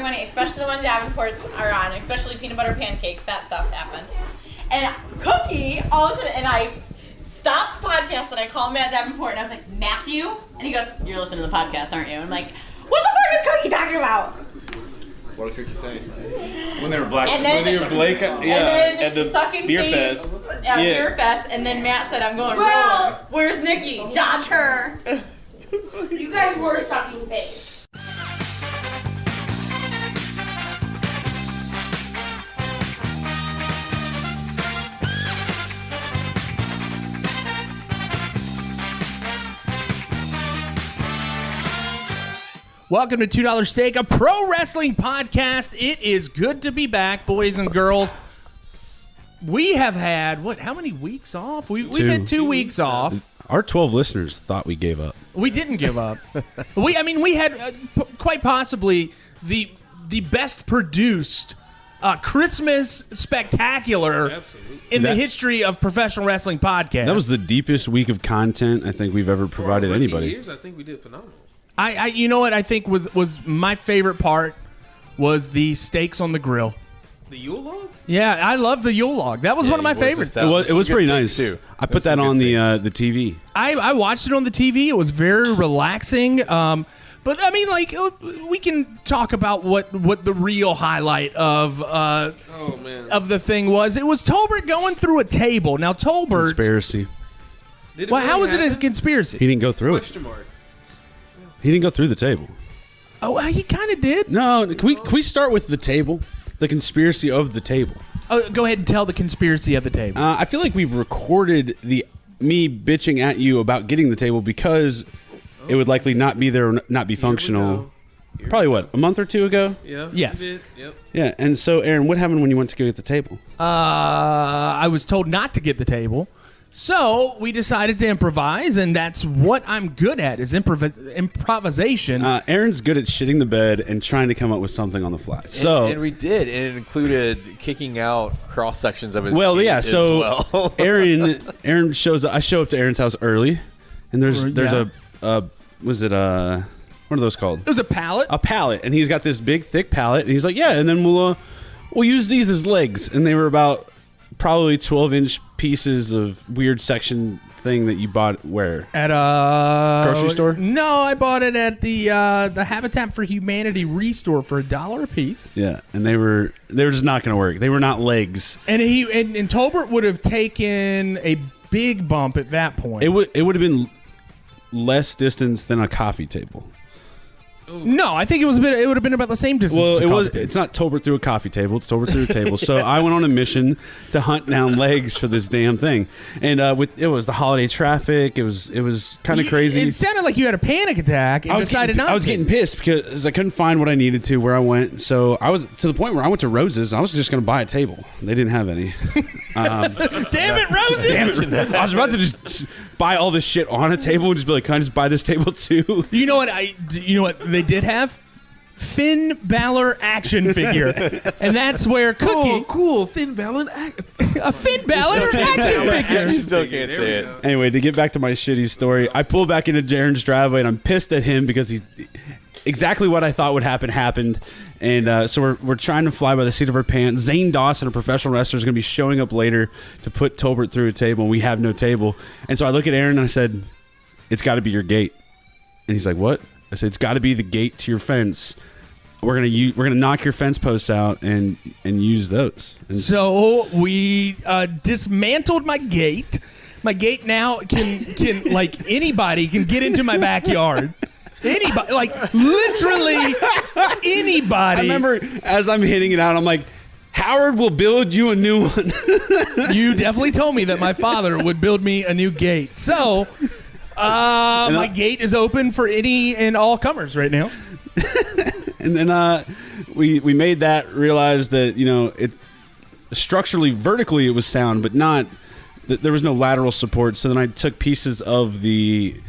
ceremony, especially the ones Davenports are on, especially peanut butter pancake, that stuff happened. And Cookie, all of a sudden, and I stopped the podcast and I called Matt Davenport and I was like, Matthew? And he goes, you're listening to the podcast, aren't you? And I'm like, what the fuck is Cookie talking about? What did Cookie say? When they were black, and then, when they were Blake, and then at the sucking beer face fest. at Beer Fest, and then Matt said, I'm going, well, where's Nikki? Dodge her. You guys were sucking face. Welcome to $2 Steak, a pro wrestling podcast. It is good to be back, boys and girls. We have had, how many weeks off? We've had 2 weeks off. Our 12 listeners thought we gave up. We didn't give up. We had quite possibly the best produced Christmas spectacular in the history of professional wrestling podcasts. That was the deepest week of content I think we've ever provided anybody. Years, I think we did phenomenal. You know what I think was my favorite part was the steaks on the grill. The Yule log? Yeah, I love the Yule log. That was one of my favorites. It was pretty nice too. I put that on the TV. I watched it on the TV. It was very relaxing. But I mean, like, we can talk about what the real highlight of the thing was. It was Tolbert going through a table. Now Tolbert Conspiracy. Well, how was it a conspiracy? He didn't go through Question mark. He didn't go through the table. Oh, he kind of did. No, can we start with the table? The conspiracy of the table. Oh, go ahead and tell the conspiracy of the table. I feel like we've recorded me bitching at you about getting the table because it would likely not be there or not be functional. Probably a month or two ago? Yeah. Yes. You did. Yep. Yeah, and so Aaron, what happened when you went to go get the table? I was told not to get the table. So we decided to improvise, and that's what I'm good at, is improvisation. Aaron's good at shitting the bed and trying to come up with something on the fly. So and we did, and it included kicking out cross sections of his. Well, feet yeah. So well. Aaron shows up. I show up to Aaron's house early, and there's a what are those called? It was a pallet. A pallet, and he's got this big thick pallet, and he's like, yeah, and then we'll use these as legs, and they were about probably 12-inch pieces of weird section thing that you bought where? At a grocery store? No, I bought it at the Habitat for Humanity Restore for $1 a piece. Yeah, and they were just not going to work. They were not legs. And and Tolbert would have taken a big bump at that point. It would have been less distance than a coffee table. No, I think it would have been about the same distance. Well, it's not Tolbert through a coffee table. It's Tolbert through a table. So I went on a mission to hunt down legs for this damn thing, and it was the holiday traffic. It was kind of crazy. It sounded like you had a panic attack and decided not to. I was getting pissed because I couldn't find what I needed to where I went. So I was to the point where I went to Rose's. I was just going to buy a table. They didn't have any. Damn it, Rose's! Damn it. I was about to just buy all this shit on a table and just be like, can I just buy this table too? You know what they did have? Finn Balor action figure. And that's where Cookie... Oh, cool. Finn Balor a Finn Balor action figure. You still can't say it. Anyway, to get back to my shitty story, I pull back into Jaren's driveway and I'm pissed at him because he's... Exactly what I thought would happen happened, and so we're trying to fly by the seat of our pants. Zane Dawson, a professional wrestler, is going to be showing up later to put Tolbert through a table, and we have no table. And so I look at Aaron and I said, "It's got to be your gate." And he's like, "What?" I said, "It's got to be the gate to your fence. We're gonna knock your fence posts out and use those." And so we dismantled my gate. My gate now can like anybody can get into my backyard. Anybody, like literally anybody. I remember as I'm hitting it out, I'm like, Howard will build you a new one. You definitely told me that my father would build me a new gate. So my gate is open for any and all comers right now. And then we made that, realized that, it structurally, vertically, it was sound, but not, there was no lateral support. So then I took pieces of the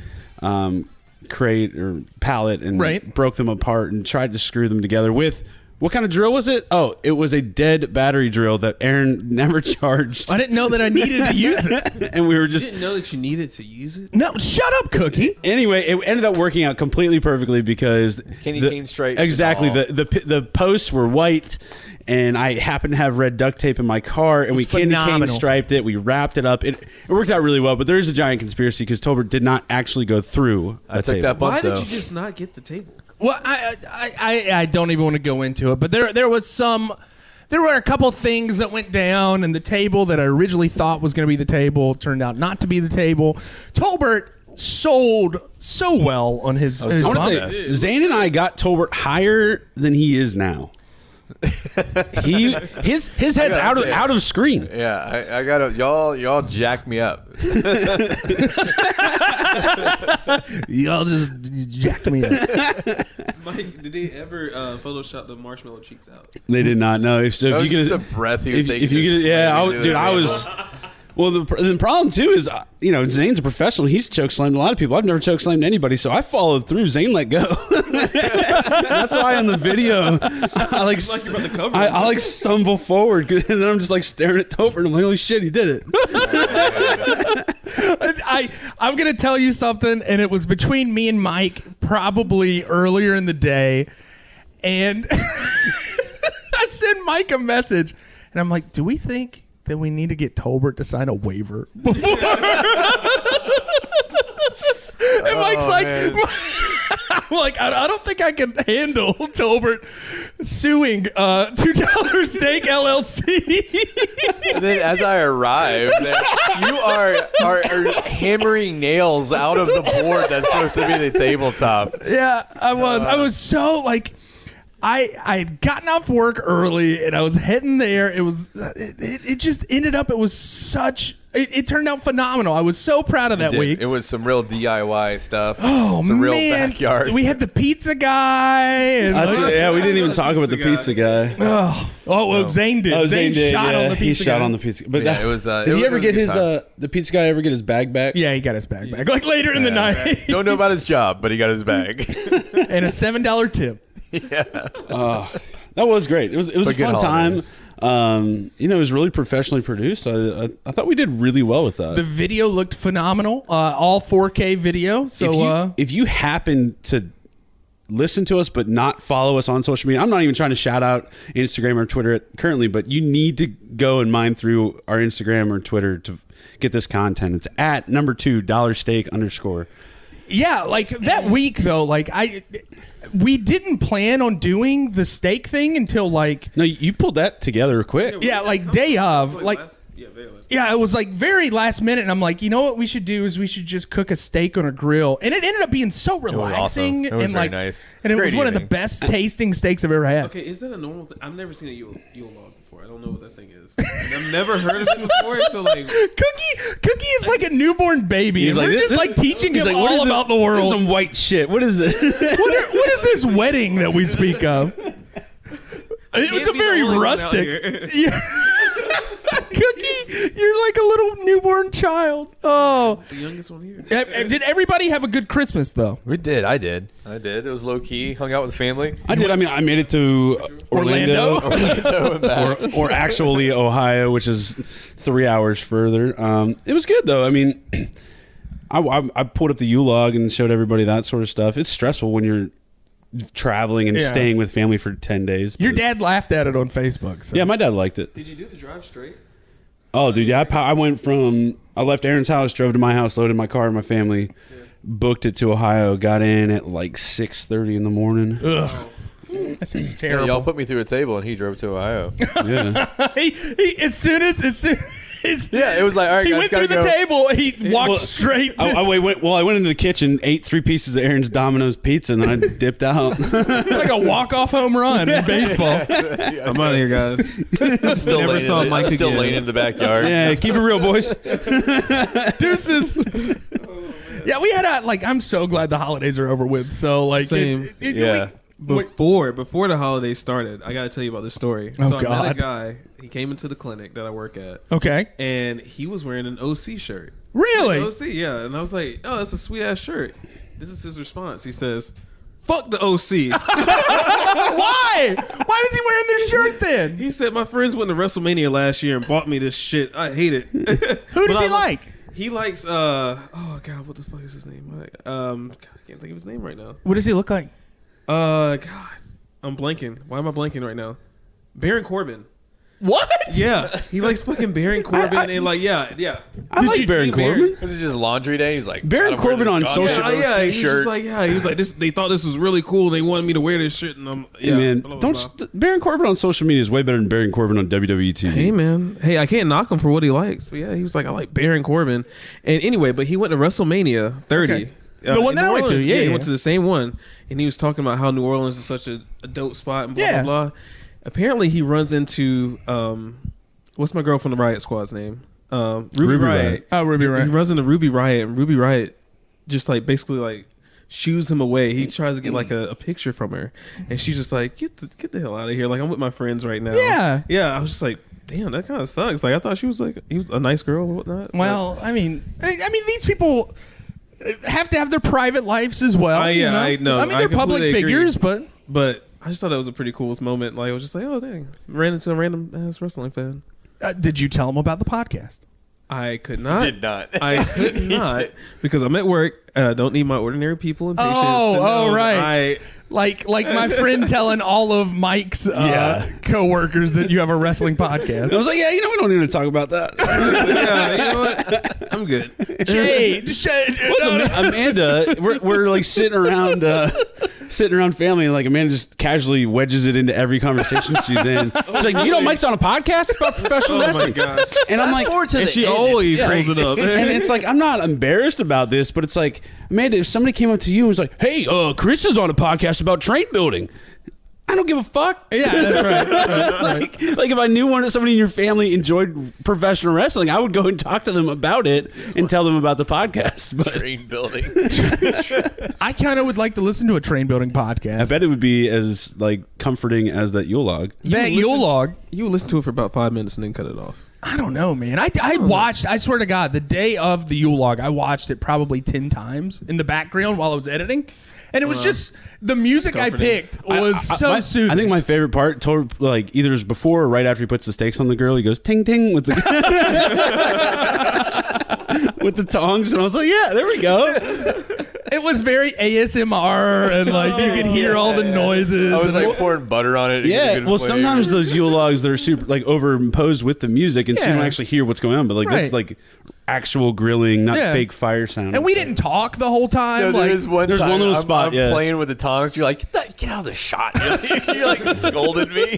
crate or pallet and broke them apart and tried to screw them together with What kind of drill was it? Oh, it was a dead battery drill that Aaron never charged. I didn't know that I needed to use it. And we were just... You didn't know that you needed to use it? No, shut up, Cookie. Anyway, it ended up working out completely perfectly because... Came straight. Exactly. The posts were white, and I happened to have red duct tape in my car, and we candy cane striped it. We wrapped it up. It worked out really well, but there is a giant conspiracy because Tolbert did not actually go through a took table. that bump, Why did though. you just not get the table? Well, I don't even want to go into it, but there were a couple things that went down, and the table that I originally thought was going to be the table turned out not to be the table. Tolbert sold so well on his I want bump. to say, Zane and I got Tolbert higher than he is now. His head's out of screen. Yeah, I got y'all jacked me up. Y'all just jacked me up. Mike, did they ever Photoshop the marshmallow cheeks out? They did not know. If That you was could, just the breath he was taking. if you could, I was. Well, the problem too is, Zane's a professional. He's choke slammed a lot of people. I've never choke slammed anybody, so I followed through. Zane let go. That's why on the video, I stumble forward, and then I'm just like staring at Topher, and I'm like, holy shit, he did it. I'm going to tell you something, and it was between me and Mike probably earlier in the day, and I sent Mike a message, and I'm like, do we think that we need to get Tolbert to sign a waiver before? And Mike's like, I'm like, I don't think I can handle Tolbert suing $2 Steak LLC. And then as I arrived, you are hammering nails out of the board that's supposed to be the tabletop. Yeah, I was so like, I had gotten off work early and I was heading there. It just ended up, it was such, it turned out phenomenal. I was so proud of that week. It was some real DIY stuff. Oh, some real man. backyard. We had the pizza guy. And we didn't even talk about the pizza guy. well, Zane did. Oh, Zane did. Shot on the pizza he guy. shot on the pizza. But Yeah, it was. Did he ever get his the pizza guy ever get his bag back? Yeah, he got his bag back. Like later in the night. Don't know about his job, but he got his bag. And a $7 tip. That was great. It was a fun time. holidays. It was really professionally produced. I thought we did really well with that. The video looked phenomenal. All 4K video. So if you happen to listen to us but not follow us on social media, I'm not even trying to shout out Instagram or Twitter currently, but you need to go and mine through our Instagram or Twitter to get this content. It's at @$2steak_. yeah, like that week though, like we didn't plan on doing the steak thing until like No, you pulled that together quick. yeah, like day of, like Very last. yeah, it was like very last minute, and I'm like, you know what we should do is we should just cook a steak on a grill, and it ended up being so relaxing awesome. It was and very like nice. and it Great was one of the evening. best tasting steaks I've ever had. Okay, is that a normal thing? I've never seen a Yule log before. I don't know what that thing is. I've never heard of it before. So like, Cookie is like a newborn baby. He's And like, we're this- just like teaching He's him like, what all is about the This is world. some white shit. What is it? What is this wedding that we speak of? It's a be the very only one out rustic. here. Yeah. Cookie, you're like a little newborn child. Oh. the youngest one here. Did everybody have a good Christmas though? We did. I did. It was low key. Hung out with the family. I did. I mean, I made it to Orlando. or actually Ohio, which is 3 hours further. It was good though. I mean, I pulled up the U-log and showed everybody that sort of stuff. It's stressful when you're traveling and Yeah. staying with family for 10 days. Your but- dad laughed at it on Facebook. So. Yeah, my dad liked it. Did you do the drive straight? Oh, dude, yeah. I left Aaron's house, drove to my house, loaded my car and my family, booked it to Ohio, got in at like 6:30 in the morning. Ugh. That seems Yeah, terrible. y'all put me through a table, and he drove to Ohio. Yeah. he as soon as Yeah, it was like, all right, he guys, went through gotta the go. table, he walked Well, straight to I went into the kitchen, ate 3 pieces of Aaron's Domino's pizza, and then I dipped out. like a walk-off home run in baseball. I'm out of here, guys. I'm still Never laying saw in the- Mike I'm still again. laying in the backyard. Yeah, keep it real, boys. Deuces. Yeah, we had I'm so glad the holidays are over with. So like, Same. Yeah. Before the holidays started, I gotta tell you about this story. Oh, so I met God. a guy. He came into the clinic that I work at, okay, and he was wearing an OC shirt. really? OC, yeah. And I was like, oh, that's a sweet ass shirt. This is his response. He says, "Fuck the OC." Why? Why does he did? He said my friends went to WrestleMania last year and bought me this shit. I hate it. Who does he like? He likes oh god, what the fuck is his name? God, I can't think of his name right now. What does he look like? God, I'm blanking. Why am I blanking right now? Baron Corbin. What? Yeah, he likes fucking Baron Corbin and like yeah. I like Baron Corbin. Was it just laundry day? He's like Baron Corbin on social. Yeah, he was just like he was like this. They thought this was really cool. They wanted me to wear this shit, and I'm Man, blah, blah, blah. Baron Corbin on social media is way better than Baron Corbin on WWE TV. Hey man, hey, I can't knock him for what he likes, but yeah, he was like I like Baron Corbin, and anyway, but he went to WrestleMania 30. Okay. The one in that I New went to, Orleans. yeah, He yeah. went to the same one, and he was talking about how New Orleans is such a dope spot and blah Yeah. blah blah. Apparently, he runs into what's my girl from the Riot Squad's name? Ruby Riot. Oh, Ruby Riot. He runs into Ruby Riot, and Ruby Riot just like basically like shoos him away. He tries to get like a picture from her, and she's just like, get the hell out of here. Like, I'm with my friends right now. Yeah. I was just like, damn, that kind of sucks. Like, I thought he was a nice girl or whatnot. Well, I mean, these people have to have their private lives as well. I know. I mean, they're public completely agree. figures, but I just thought that was a pretty cool moment. Like, I was just like, oh dang, ran into a random ass wrestling fan. did you tell them about the podcast? I could not. Did not. I could not because I'm at work and I don't need my ordinary people and patients. to know Right. Like my friend telling all of Mike's coworkers that you have a wrestling podcast. I was like, we don't need to talk about that. Yeah, you know what? I'm good. Amanda, we're like sitting around family, and like Amanda just casually wedges it into every conversation she's in. She's like, Mike's on a podcast it's about professional Oh my wrestling. gosh. And I'm like, And she always rolls it up. and it's like, I'm not embarrassed about this, but it's like, Amanda, if somebody came up to you and was like, hey, Chris is on a podcast about train building, I don't give a fuck. Yeah, that's right. Like if I knew somebody in your family enjoyed professional wrestling, I would go and talk to them about it and tell them about the podcast. But Train building. I kind of would like to listen to a train building podcast. I bet it would be as like comforting as that Yule log. That Yule log. You listen to it for about 5 minutes and then cut it off. I don't know, man. I watched, I swear to God, the day of the Yule log, I watched it probably 10 times in the background while I was editing. And it was just, the music I picked was so soothing. I think my favorite part, like either is before or right after he puts the stakes on the grill, he goes ting ting with the with the tongs, and I was like, yeah, there we go. It was very ASMR, and like you could hear all the noises. I was and like pouring butter on it. to get a Yeah, good well, flavor. sometimes those Yule logs, they're super like overimposed with the music, and so you Yeah. don't actually hear what's going on. But like this is Right. like actual grilling, not Yeah. fake fire sound. And we didn't talk the whole time. No, like, there's one there's time one little I'm, spot, I'm yeah. playing with the tongs. You're like, get out of the shot. You're like scolded me.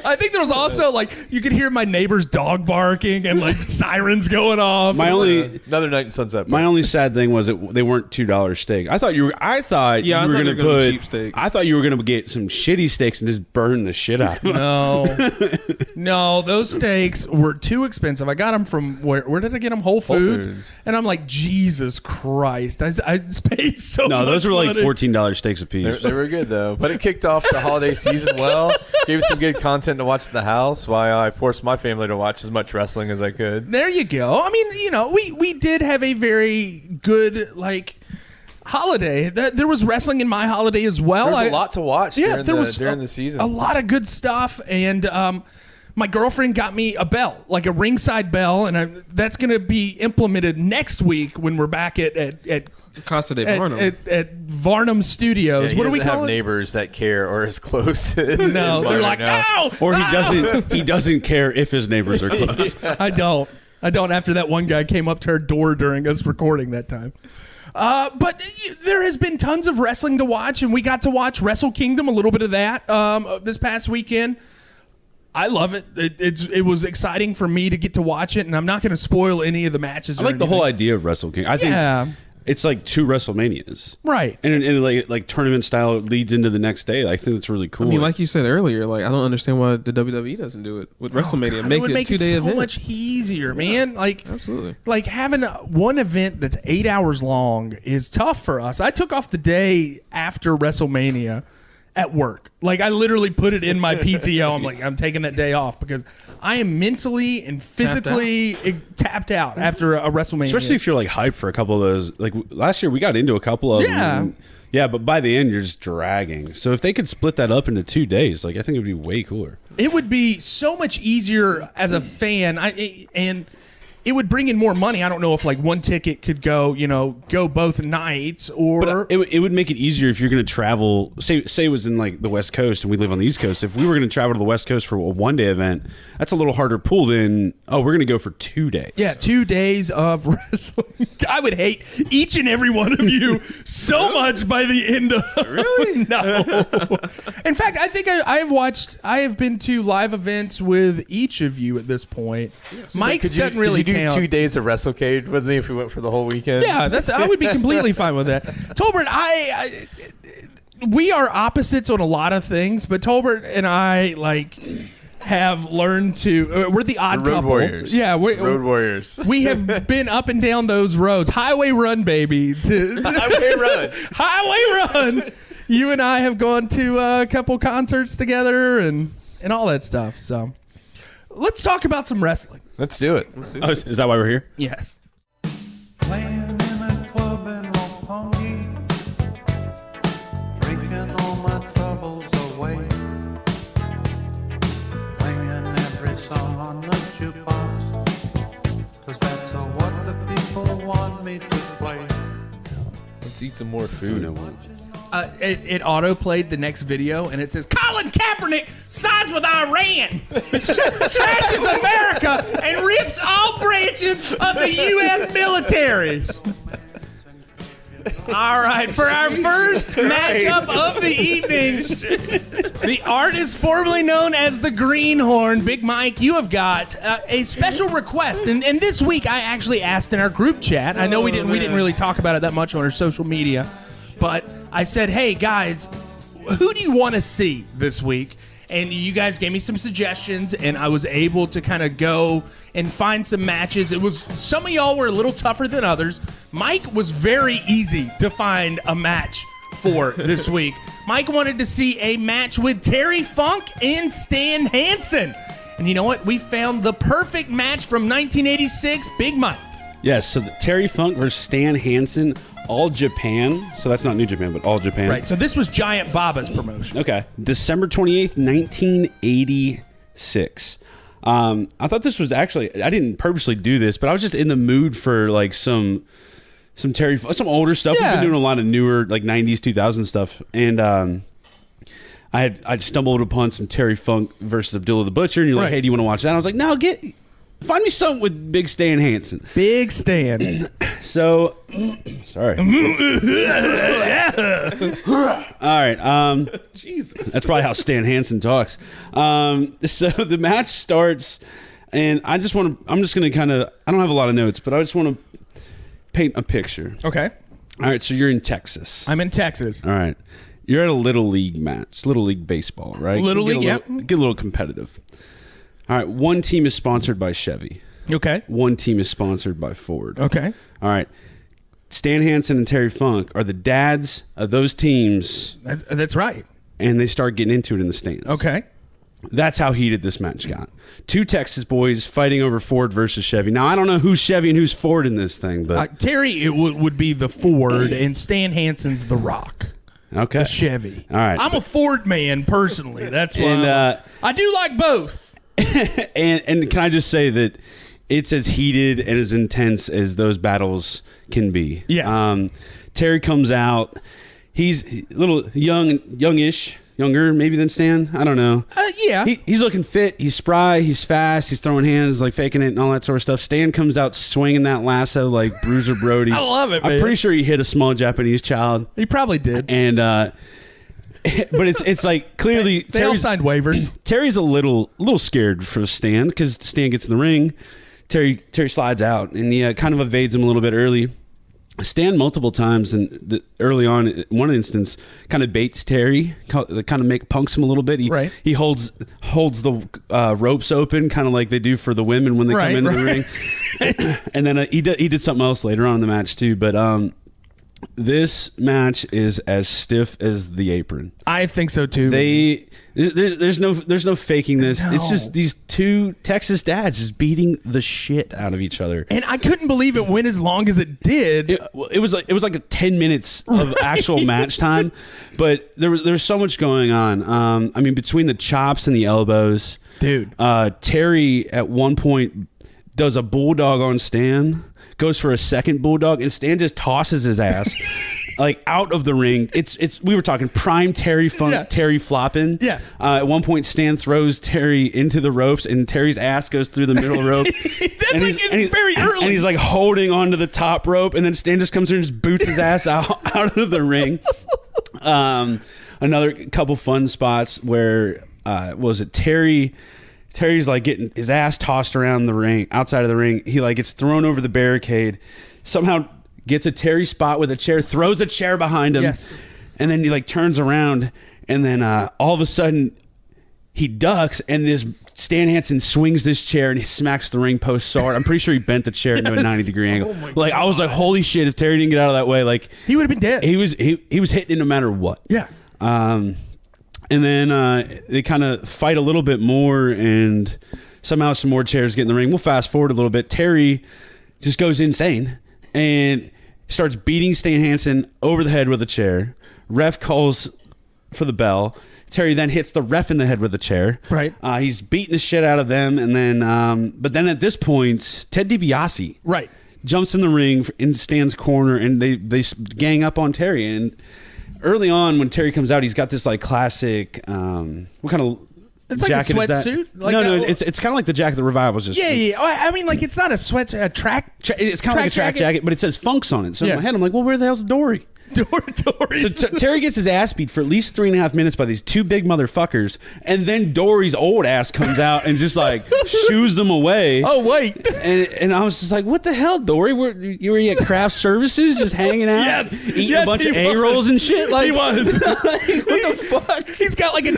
I think there was also like you could hear my neighbor's dog barking and like sirens going off. My only Another night in Sunset. My only sad thing was that they weren't $2 steak. I thought you were gonna put cheap steaks. I thought you were gonna get some shitty steaks and just burn the shit out of them. No, those steaks were too expensive. I got them from where did I get them? Whole Foods. Foods. And I'm like, Jesus Christ! I paid so much. No, those were like money. $14 steaks a piece. They were good though, but it kicked off the holiday season well. Gave us some good content to watch at the house, while I forced my family to watch as much wrestling as I could. There you go. I mean, we did have a very good holiday. There was wrestling in my holiday as well. There was a lot to watch during the season. A lot of good stuff, and my girlfriend got me a bell, like a ringside bell, and that's going to be implemented next week when we're back at Casa de Varnum. at Varnum Studios. Yeah, What do we doesn't call have it? neighbors that care or as close as No, they're like, no. ow! Or he doesn't care if his neighbors are close. I don't. After that one guy came up to our door during us recording that time. But there has been tons of wrestling to watch, and we got to watch Wrestle Kingdom, a little bit of that this past weekend. I love it. It was exciting for me to get to watch it, and I'm not going to spoil any of the matches. I like the whole idea of Wrestle King. I think it's like 2 WrestleManias. Right. And like tournament style, it leads into the next day. I think that's really cool. I mean, like you said earlier, like I don't understand why the WWE doesn't do it with WrestleMania. It would it a make 2-day it so event. much easier, man. Like, Absolutely. like having one event that's 8 hours long is tough for us. I took off the day after WrestleMania at work. Like, I literally put it in my PTO. I'm like, I'm taking that day off because I am mentally and physically tapped out after a WrestleMania. especially if you're like hyped for a couple of those. Like last year, we got into a couple of them. Yeah, but by the end, you're just dragging. So if they could split that up into 2 days, like I think it would be way cooler. It would be so much easier as a fan, and it would bring in more money. I don't know if like one ticket could go both nights, or But it would make it easier if you're going to travel. Say it was in like the West Coast and we live on the East Coast. If we were going to travel to the West Coast for a 1-day event, that's a little harder pull than we're going to go for 2 days. Yeah, 2 days of wrestling. I would hate each and every one of you so much by the end of Really? No. In fact, I think I have been to live events with each of you at this point. Mike's doesn't really Could you do count. 2 days of WrestleCade with me if we went for the whole weekend? Yeah, I would be completely fine with that. Tolbert, we are opposites on a lot of things, but Tolbert and I have learned to. We're the odd Road couple. warriors. Yeah, Road warriors. we have been up and down those roads. Highway run, baby. Highway run. Highway run. You and I have gone to a couple concerts together and all that stuff. So let's talk about some wrestling. Let's do it. Oh, is that why we're here? Yes. Playing in a club in Roppongi, drinking all my troubles away, playing every song on the jukebox, 'cause that's what the people want me to play. Let's eat some more food. It auto-played the next video, and it says, Colin Kaepernick sides with Iran, trashes America, and rips all branches of the U.S. military. All right, for our first matchup of the evening, the artist formerly known as the Greenhorn, Big Mike, you have got a special request, and this week I actually asked in our group chat. I know we didn't really talk about it that much on our social media, but I said, hey guys, who do you want to see this week? And you guys gave me some suggestions, and I was able to kind of go and find some matches. It was, some of y'all were a little tougher than others. Mike was very easy to find a match for this week. Mike wanted to see a match with Terry Funk and Stan Hansen. And you know what? We found the perfect match from 1986, Big Mike. Yes, so the Terry Funk versus Stan Hansen, All Japan. So that's not New Japan, but All Japan. Right, so this was Giant Baba's promotion. Okay. December 28th, 1986. I thought this was actually, I didn't purposely do this, but I was just in the mood for like some Terry, some older stuff. Yeah. We've been doing a lot of newer, like 90s, 2000s stuff. And I stumbled upon some Terry Funk versus Abdullah the Butcher, and you're like, Right. hey, do you want to watch that? And I was like, no, find me something with Big Stan Hansen. Big Stan. So, sorry. All right. Jesus. That's probably how Stan Hansen talks. So the match starts, and I'm just going to kind of, I don't have a lot of notes, but I just want to paint a picture. Okay. All right. So you're in Texas. I'm in Texas. All right. You're at a Little League match, Little League baseball, right? Little League, yep. Get a little competitive. All right. One team is sponsored by Chevy. Okay. One team is sponsored by Ford. Okay. All right. Stan Hansen and Terry Funk are the dads of those teams, That's right. and they start getting into it in the stands. Okay. That's how heated this match got. Two Texas boys fighting over Ford versus Chevy. Now, I don't know who's Chevy and who's Ford in this thing, but... Terry it would be the Ford, and Stan Hansen's the Rock. Okay. The Chevy. All right. I'm a Ford man, personally. That's why. And, I do like both. and can I just say that it's as heated and as intense as those battles can be. Yes. Terry comes out. He's a little younger maybe than Stan. I don't know. Yeah. He's looking fit. He's spry. He's fast. He's throwing hands, like faking it and all that sort of stuff. Stan comes out swinging that lasso like Bruiser Brody. I love it, I'm man. pretty sure he hit a small Japanese child. He probably did. And but it's like clearly They all signed waivers. Terry's a little scared for Stan because Stan gets in the ring. Terry slides out and he kind of evades him a little bit early. Stan multiple times and early on, in one instance, kind of baits Terry, kind of punks him a little bit. He holds the ropes open, kind of like they do for the women when they come into the ring. And then he did something else later on in the match too. But This match is as stiff as the apron. I think so too. There's no faking this. No. It's just these two Texas dads just beating the shit out of each other. And I couldn't believe it went as long as it did. It was like a 10 minutes of actual match time, but there was so much going on. I mean, between the chops and the elbows, dude. Terry at one point does a bulldog on Stan, goes for a second bulldog, and Stan just tosses his ass like out of the ring. It's we were talking prime Terry Funk, Yeah. Terry flopping. Yes. At one point, Stan throws Terry into the ropes, and Terry's ass goes through the middle rope. That's very early. And he's like holding onto the top rope, and then Stan just comes in and just boots his ass out of the ring. Another couple fun spots where was it Terry's like getting his ass tossed around the ring, outside of the ring. He like gets thrown over the barricade, somehow gets a Terry spot with a chair, throws a chair behind him, Yes. and then he like turns around, and then all of a sudden he ducks, and this Stan Hansen swings this chair and he smacks the ring post so hard. I'm pretty sure he bent the chair into a 90-degree angle. Like I was like, holy shit! If Terry didn't get out of that way, like He would have been dead. he was hitting it no matter what. Yeah. And then they kind of fight a little bit more, and somehow some more chairs get in the ring. We'll fast forward a little bit. Terry just goes insane and starts beating Stan Hansen over the head with a chair. Ref calls for the bell. Terry then hits the ref in the head with a chair. Right. He's beating the shit out of them, and then but then at this point, Ted DiBiase Right. jumps in the ring in Stan's corner, and they gang up on Terry. And early on, when Terry comes out, he's got this like classic. What kind of It's like a jacket is that? sweatsuit? Like no, a- it's kind of like the jacket the Revival was just. Yeah. I mean, like, it's not a sweat, a track. It's kind of like a track jacket, but it says Funks on it. So Yeah. in my head, I'm like, well, where the hell's Dory? Dory. So Terry gets his ass beat for at least 3.5 minutes by these two big motherfuckers, and then Dory's old ass comes out and just like shoos them away. Oh, wait. And I was just like, what the hell, Dory? Were you at craft services just hanging out? Yes. Eating Yes, a bunch he of was. A-rolls and shit? Like, He was. what the fuck? He's got like one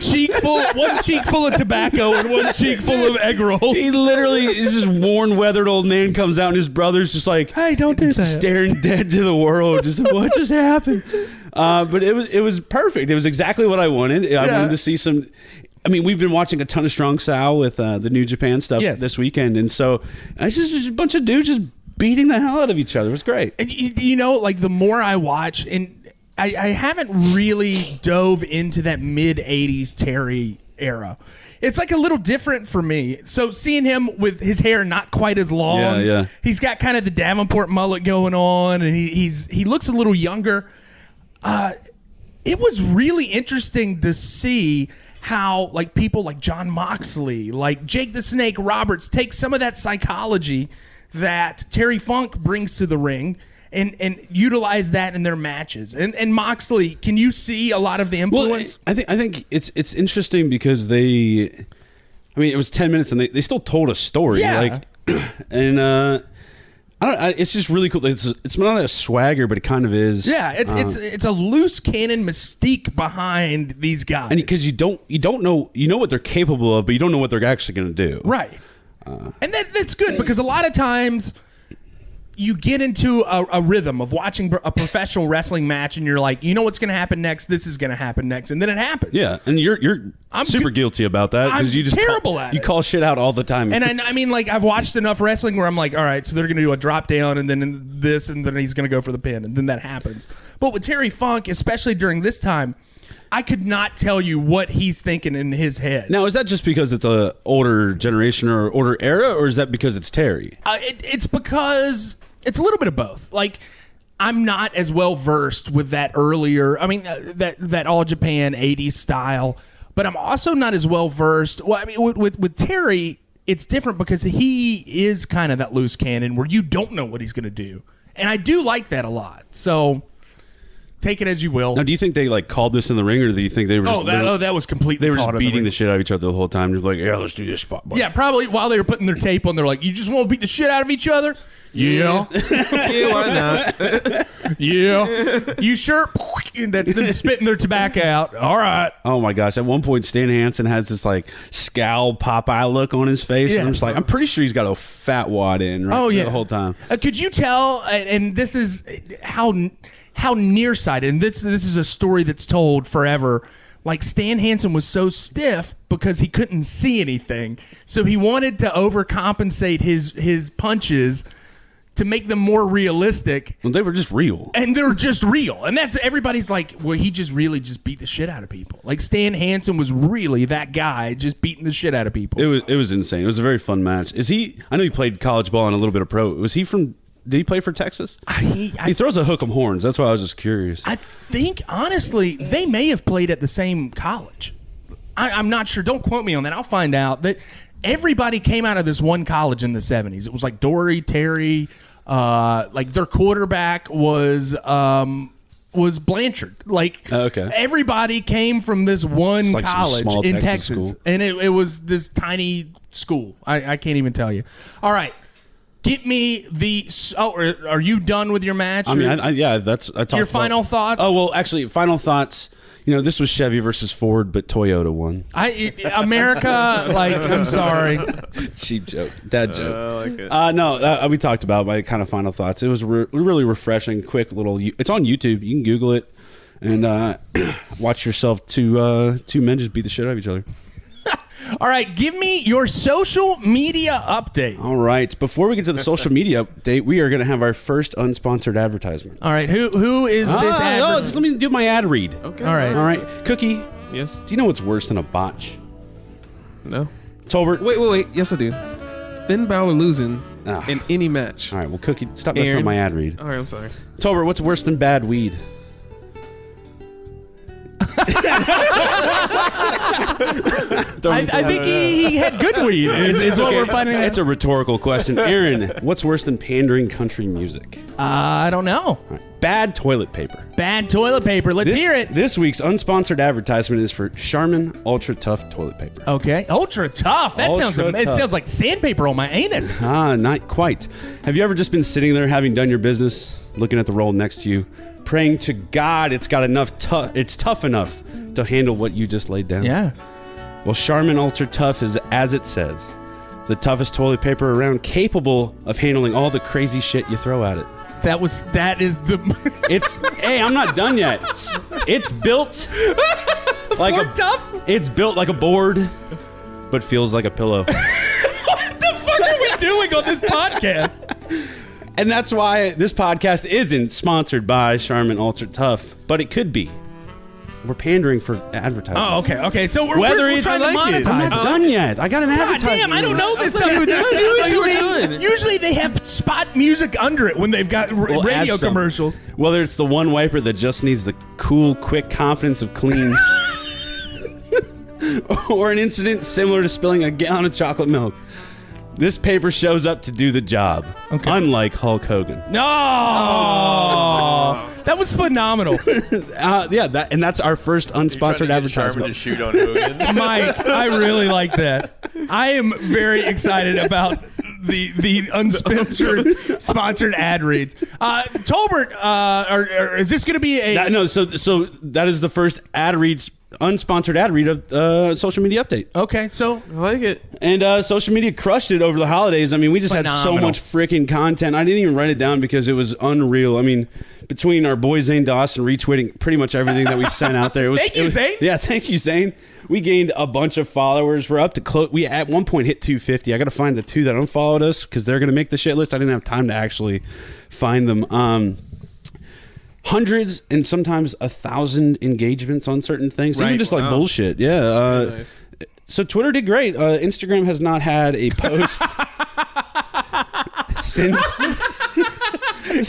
cheek full of tobacco and one cheek full of egg rolls. He literally is this worn, weathered old man comes out, and his brother's just like, Hey, don't do that. staring dead to the world. Just like, what just happened? But it was perfect. It was exactly what I wanted. I wanted to see some. I mean, we've been watching a ton of Strong Style with the New Japan stuff this weekend, and so it's just a bunch of dudes just beating the hell out of each other. It was great. And you know, like the more I watch, and I haven't really dove into that mid '80s Terry era. It's like a little different for me. So seeing him with his hair not quite as long, Yeah. he's got kind of the Davenport mullet going on, and he looks a little younger. It was really interesting to see how like people like John Moxley, like Jake the Snake Roberts take some of that psychology that Terry Funk brings to the ring and utilize that in their matches. And Moxley, can you see a lot of the influence? Well, I think it's interesting because it was 10 minutes and they still told a story. Yeah. And it's just really cool. It's not a swagger, but it kind of is. Yeah, it's a loose cannon mystique behind these guys. And because you don't know what they're capable of, but you don't know what they're actually going to do. Right. And that's good because a lot of times you get into a rhythm of watching a professional wrestling match and you're like, you know what's going to happen next? This is going to happen next. And then it happens. Yeah, and you're super guilty about that. 'cause I'm you just terrible at it. You call shit out all the time. And I mean, like, I've watched enough wrestling where I'm like, all right, so they're going to do a drop down and then this, and then he's going to go for the pin, and then that happens. But with Terry Funk, especially during this time, I could not tell you what he's thinking in his head. Now, is that just because it's a older generation or older era, or is that because it's Terry? It's because it's a little bit of both. Like, I'm not as well versed with that earlier. I mean, that All Japan '80s style, but I'm also not as well versed. Well, I mean, with Terry, it's different because he is kind of that loose cannon where you don't know what he's going to do, and I do like that a lot. So take it as you will. Now, do you think they like called this in the ring, or do you think they were? That was completely. They were just called in beating ring. the shit out of each other the whole time. Just like, yeah, let's do this spot. Buddy. Yeah, probably while they were putting their tape on, they're like, "You just want to beat the shit out of each other." Yeah. Yeah, why not? Yeah. You sure? That's them spitting their tobacco out. All right. Oh my gosh! At one point, Stan Hansen has this like scowl Popeye look on his face, and I'm just like, I'm pretty sure he's got a fat wad in. Right, Oh yeah, the whole time. Could you tell? And this is how how nearsighted, and this is a story that's told forever. Like Stan Hansen was so stiff because he couldn't see anything, so he wanted to overcompensate his punches to make them more realistic. Well, they were just real. And they're just real. And that's everybody's like, well, he just really just beat the shit out of people. Like Stan Hansen was really that guy just beating the shit out of people. It was insane. It was a very fun match. I know he played college ball and a little bit of pro. Did he play for Texas? He throws a hook 'em horns. That's why I was just curious. I think, honestly, they may have played at the same college. I'm not sure. Don't quote me on that. I'll find out. That everybody came out of this one college in the 70s. It was like Dory, Terry, like their quarterback was Blanchard. Like everybody came from this one like college small in Texas Texas. school. And it was this tiny school. I can't even tell you. All right. Get me the. Oh, are you done with your match? I mean, I talked your final thoughts. Oh well, actually, final thoughts. You know, this was Chevy versus Ford, but Toyota won. America, like, I'm sorry. Cheap joke, dad joke. I like it. No, we talked about my kind of final thoughts. It was really refreshing, quick little. It's on YouTube. You can Google it and watch yourself two men just beat the shit out of each other. All right, give me your social media update. All right, before we get to the social media update, we are going to have our first unsponsored advertisement. All right, who is this advertisement? Just let me do my ad read. Okay. All right. Cookie. Yes. Do you know what's worse than a botch? No. Tolbert. Wait. Yes, I do. Finn Balor losing in any match. All right, well, Cookie, stop messing with my ad read. All right, I'm sorry. Tolbert, what's worse than bad weed? I think he had good weed. Is what we're finding out. It's a rhetorical question. Aaron, what's worse than pandering country music? I don't know. All right. Bad toilet paper. Bad toilet paper. Let's hear it. This week's unsponsored advertisement is for Charmin Ultra Tough toilet paper. Okay, Ultra Tough. That sounds. It sounds like sandpaper on my anus. Not quite. Have you ever just been sitting there, having done your business, looking at the roll next to you, praying to God it's got enough it's tough enough to handle what you just laid down? Yeah. Well, Charmin Ultra Tough is, as it says, the toughest toilet paper around, capable of handling all the crazy shit you throw at it. That is the. Hey, I'm not done yet. It's built like tough. It's built like a board, but feels like a pillow. What the fuck are we doing on this podcast? And that's why this podcast isn't sponsored by Charmin Ultra Tough, but it could be. We're pandering for advertising. Oh, okay. So we're trying to monetize. I'm not done yet. I got an God advertisement. damn, I don't know this stuff. Usually they have spot music under it when they've got radio commercials. Whether it's the one wiper that just needs the cool, quick confidence of clean, or an incident similar to spilling a gallon of chocolate milk, this paper shows up to do the job. Okay. Unlike Hulk Hogan. No. That was phenomenal. And that's our first unsponsored advertisement. To shoot on Hogan. Mike, I really like that. I am very excited about the sponsored ad reads. Tolbert, is this going to be a... So that is the first unsponsored ad read of social media update. Okay, so I like it. And social media crushed it over the holidays. I mean, we just had so much freaking content. I didn't even write it down because it was unreal. I mean, between our boy Zane Dawson retweeting pretty much everything that we sent out there. Thank you, Zane. Yeah, thank you, Zane. We gained a bunch of followers. We're up to close. We at one point hit 250. I got to find the two that unfollowed us because they're going to make the shit list. I didn't have time to actually find them. Hundreds and sometimes 1,000 engagements on certain things. Even just like bullshit. Yeah. Nice. So Twitter did great. Instagram has not had a post since.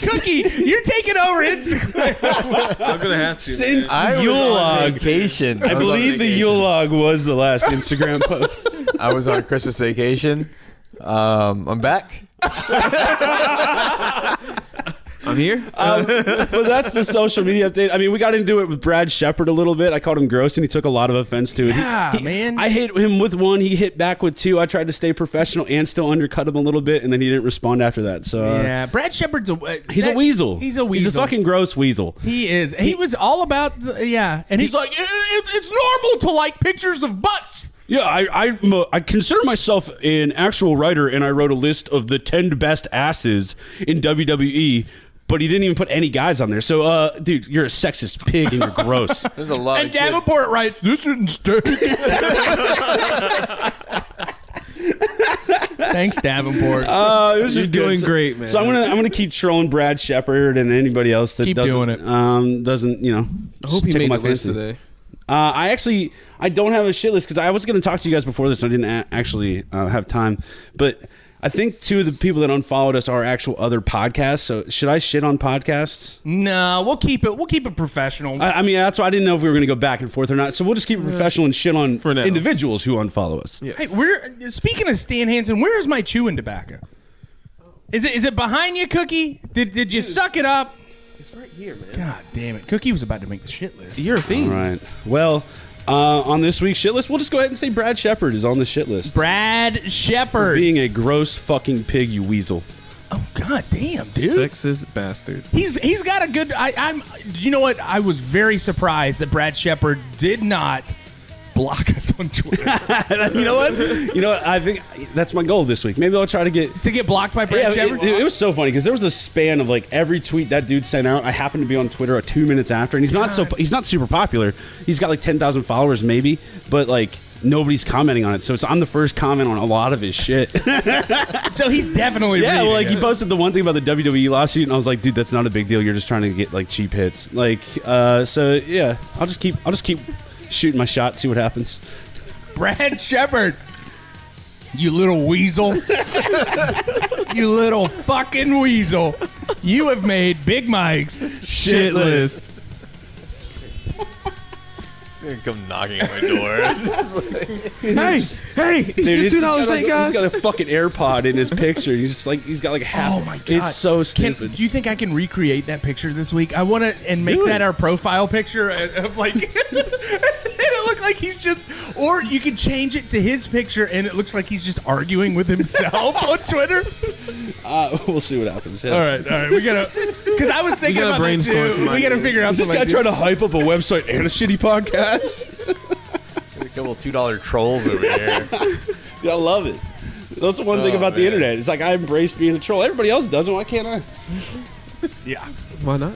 Cookie, you're taking over Instagram. I'm gonna have to. Since I the Yule was on log. vacation. I believe the Yule log was the last Instagram post. I was on Christmas vacation. I'm back. I'm here. But that's the social media update. I mean, we got into it with Brad Shepard a little bit. I called him gross, and he took a lot of offense to it. Yeah, man. I hit him with one. He hit back with two. I tried to stay professional and still undercut him a little bit, and then he didn't respond after that. So yeah, Brad Shepard's a weasel. He's a weasel. He's a fucking gross weasel. He is. He was all about and he's like, it's normal to like pictures of butts. Yeah, I consider myself an actual writer, and I wrote a list of the 10 best asses in WWE. but he didn't even put any guys on there. So, dude, you're a sexist pig and you're gross. There's a lot And of good- Davenport writes, "This didn't stink." Thanks, Davenport. It was just You're doing good. great, man. So I'm gonna keep trolling Brad Shepard and anybody else that Keep doesn't, doing it. Doesn't I hope he tickle made my the list fancy. today. I don't have a shit list because I was going to talk to you guys before this. I didn't actually have time, but I think two of the people that unfollowed us are actual other podcasts. So should I shit on podcasts? No, we'll keep it professional. I mean, that's why I didn't know if we were going to go back and forth or not. So we'll just keep it professional and shit on For now. individuals who unfollow us. Yeah. Hey, speaking of Stan Hansen, where is my chewing tobacco? Is it behind you, Cookie? Did you suck it up? It's right here, man. God damn it, Cookie was about to make the shit list. You're a fiend. All right. Well, on this week's shit list, we'll just go ahead and say Brad Shepard is on the shit list. Brad Shepard. Being a gross fucking pig, you weasel. Oh god damn, dude. Sexist bastard. He's got a good. You know what? I was very surprised that Brad Shepard did not block us on Twitter. You know what? I think that's my goal this week. Maybe I'll try to get blocked by Brad Shepard. It was so funny because there was a span of like every tweet that dude sent out. I happened to be on Twitter 2 minutes after, and he's not super popular. He's got like 10,000 followers maybe, but like nobody's commenting on it. So I'm the first comment on a lot of his shit. So he's definitely reading Like he it. posted the one thing about the WWE lawsuit, and I was like, dude, that's not a big deal. You're just trying to get like cheap hits. Like, so yeah, I'll just keep shooting my shot, see what happens. Brad Shepard. You little weasel. You little fucking weasel. You have made Big Mike's shit list. He's gonna come knocking on my door. Hey, Dude, $2 steak, guys. He's got a fucking AirPod in his picture. He's just like he's got like a half. Oh my god! It's so stupid. Do you think I can recreate that picture this week? I want to and make that our profile picture of like. It look like he's just, or you can change it to his picture and it looks like he's just arguing with himself on Twitter. We'll see what happens. Yeah. All right, we gotta. Because I was thinking gotta about that brainstorm too. some We gotta ideas. figure out. Is this some guy ideas. trying to hype up a website and a shitty podcast? A couple $2 trolls over here. Yeah, I love it. That's the one thing about the man. internet. It's like I embrace being a troll. Everybody else doesn't. Why can't I? Yeah. Why not?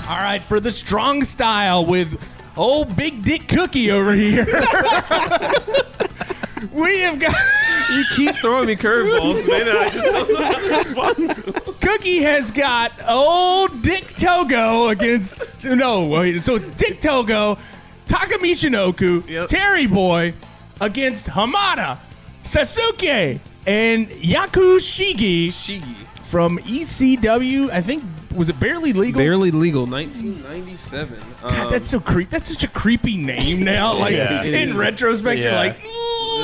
All right, for the strong style with old Big Dick Cookie over here. We have got. You keep throwing me curveballs, man, and I just don't know how to respond to them. Cookie has got old Dick Togo against. No, wait. So it's Dick Togo, Taka Michinoku, Yep. Terry Boy against Hamada, Sasuke, and Yakushiiji Shigi. from ECW. I think, was it Barely Legal? Barely Legal, 1997. God, that's so creepy. That's such a creepy name now. Like Yeah, it in is. retrospect, you're Yeah. like,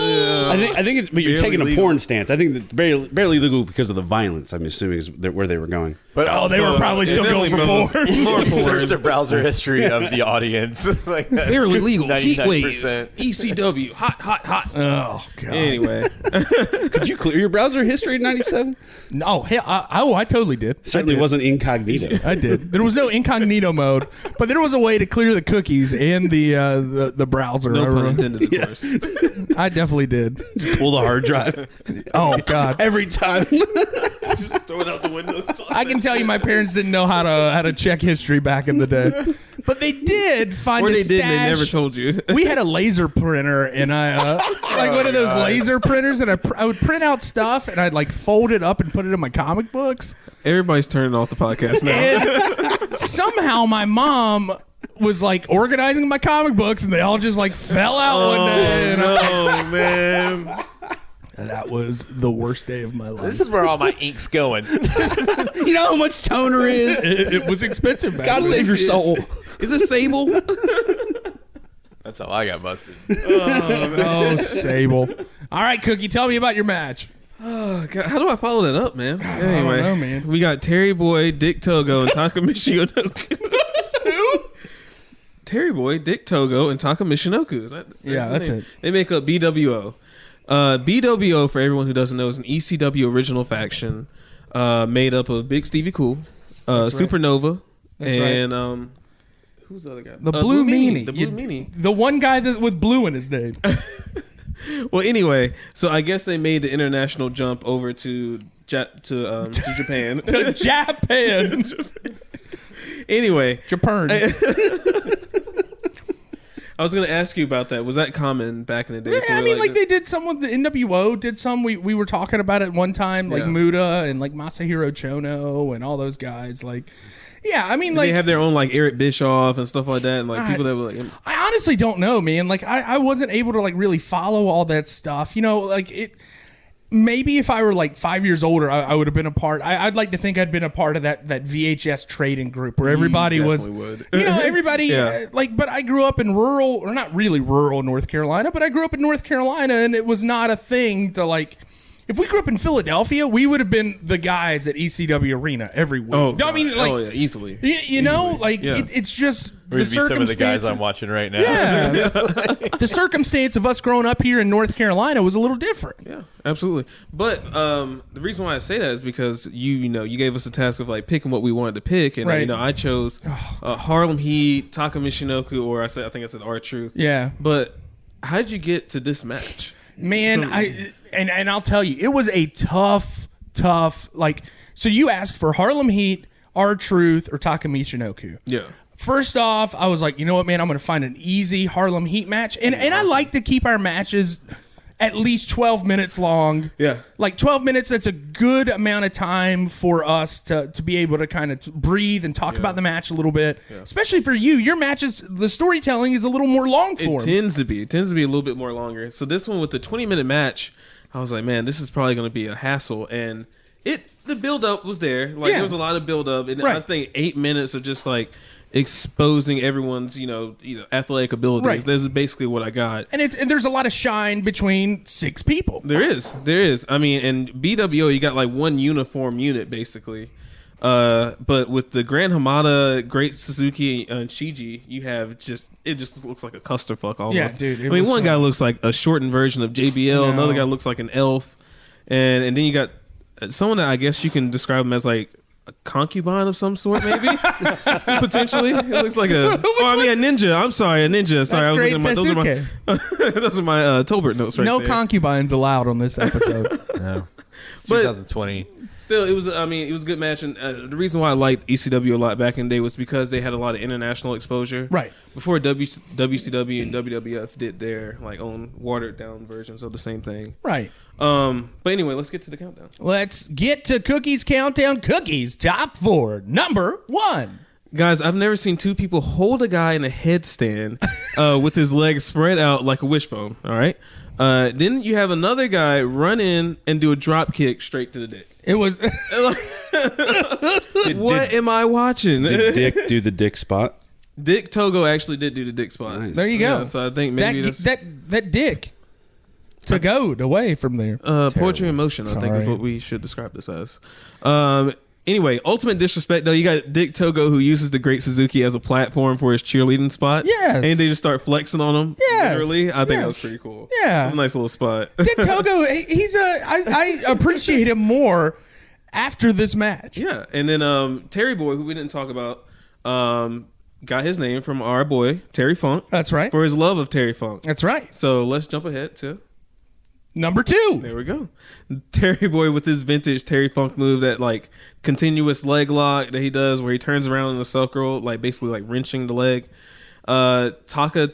I think it's, but you're Barely taking a legal. porn stance. I think that barely legal because of the violence. I'm assuming is where they were going. But oh, they were probably still going for porn. More Search the porn. browser history of the audience. Like that's Barely Legal, Heatwave, 99%. ECW, hot. Oh god. Anyway, Could you clear your browser history in '97? No, hell, I totally did. Certainly I did. wasn't incognito. I did. There was no incognito mode, but there was a way to clear the cookies and the browser. no pun intended, of course. I definitely did. Pull the hard drive Oh God. every time. Just throw it out the window. I can tell you, my parents didn't know how to check history back in the day, but they did find Or a they stash. did, and they never told you. We had a laser printer, and I like one of those laser printers, and I would print out stuff, and I'd like fold it up and put it in my comic books. Everybody's turning off the podcast now. And somehow my mom was like organizing my comic books, and they all just like fell out one day. And Oh man. and that was the worst day of my life. This is where all my ink's going. You know how much toner is? It was expensive back God then. save your soul. Is it Sable? That's how I got busted. Oh, Sable. All right, Cookie, tell me about your match. Oh, God, how do I follow that up, man? don't Anyway, know, man. we got Terry Boy, Dick Togo, and Taka Michinoku. Who? Terry Boy, Dick Togo, and Taka Michinoku. Yeah, the that's name. it. They make up BWO. BWO, for everyone who doesn't know, is an ECW original faction made up of Big Stevie Cool, Supernova, That's and Who's the other guy? The Blue Meanie. The Blue Meanie. The one guy that with blue in his name. Well, anyway, so I guess they made the international jump over to Japan. To Japan. Anyway, Japan. I was going to ask you about that. Was that common back in the day? Yeah, I mean, like they did some with the NWO. Did some. We were talking about it one time, like Muda and like Masahiro Chono and all those guys. Like, yeah, I mean, like they have their own like Eric Bischoff and stuff like that, and like people that were like. I honestly don't know, man. Like, I wasn't able to like really follow all that stuff. You know, like it. Maybe if I were like 5 years older, I would have been a part. I'd like to think I'd been a part of that VHS trading group where everybody was, would. You know, everybody like. But I grew up in rural, or not really rural North Carolina, but I grew up in North Carolina, and it was not a thing to like. If we grew up in Philadelphia, we would have been the guys at ECW Arena every week. Oh, I mean, like, easily. You know, like it's just We'd the be some of the guys circumstance. I'm watching right now. Yeah, the circumstance of us growing up here in North Carolina was a little different. Yeah, absolutely. But the reason why I say that is because you gave us a task of like picking what we wanted to pick, and Right. I chose Harlem Heat, Taka Michinoku, or I think I said R-Truth. Yeah. But how did you get to this match? Man, and I'll tell you, it was a tough like. So you asked for Harlem Heat, R-Truth, or Taka Michinoku. Yeah. First off, I was like, you know what, man, I'm going to find an easy Harlem Heat match, and I like to keep our matches at least 12 minutes long. Yeah. Like 12 minutes, that's a good amount of time for us to be able to kind of breathe and talk about the match a little bit. Yeah. Especially for you. Your matches, the storytelling is a little more long form. It tends to be a little bit more longer. So this one with the 20-minute match, I was like, man, this is probably going to be a hassle. And the build-up was there. Like, there was a lot of build-up. And I was thinking 8 minutes of just, like, exposing everyone's, athletic abilities. Right. This is basically what I got. And there's a lot of shine between 6 people. There is. I mean, and BWO, you got like one uniform unit basically. But with the Grand Hamada, Great Sasuke, and Shiji, you have it just looks like a clusterfuck almost. Yeah, dude. I mean, one guy looks like a shortened version of JBL. Another guy looks like an elf, and then you got someone that I guess you can describe him as like a concubine of some sort, maybe potentially. It looks like a ninja. I'm sorry, a ninja. Sorry, I was looking at those are my Tolbert notes right there. No concubines allowed on this episode. No. It's But- 2020. Still, it was a good match, and the reason why I liked ECW a lot back in the day was because they had a lot of international exposure. Right. Before WCW and WWF did their like own watered down versions of the same thing. Right. But anyway, let's get to the countdown. Let's get to Cookie's Countdown. Cookie's top 4. Number 1. Guys, I've never seen two people hold a guy in a headstand with his legs spread out like a wishbone. All right. Then you have another guy run in and do a drop kick straight to the dick. It was What am I watching? Did Dick do the dick spot? Dick Togo actually did do the dick spot. Nice. there you go. Yeah, so I think maybe that dick to go away from there. poetry in motion, I think is Sorry. what we should describe this as. Anyway, ultimate disrespect though. You got Dick Togo who uses the Great Suzuki as a platform for his cheerleading spot. Yes. And they just start flexing on him. Yes. Literally. I think Yes. that was pretty cool. Yeah. It was a nice little spot. Dick Togo, I appreciate him more after this match. Yeah. And then Terry Boy, who we didn't talk about, got his name from our boy Terry Funk. That's right. For his love of Terry Funk. That's right. So let's jump ahead to Number 2. there we go. Terry Boy with his vintage Terry Funk move, that like continuous leg lock that he does where he turns around in a circle, like basically like wrenching the leg. Taka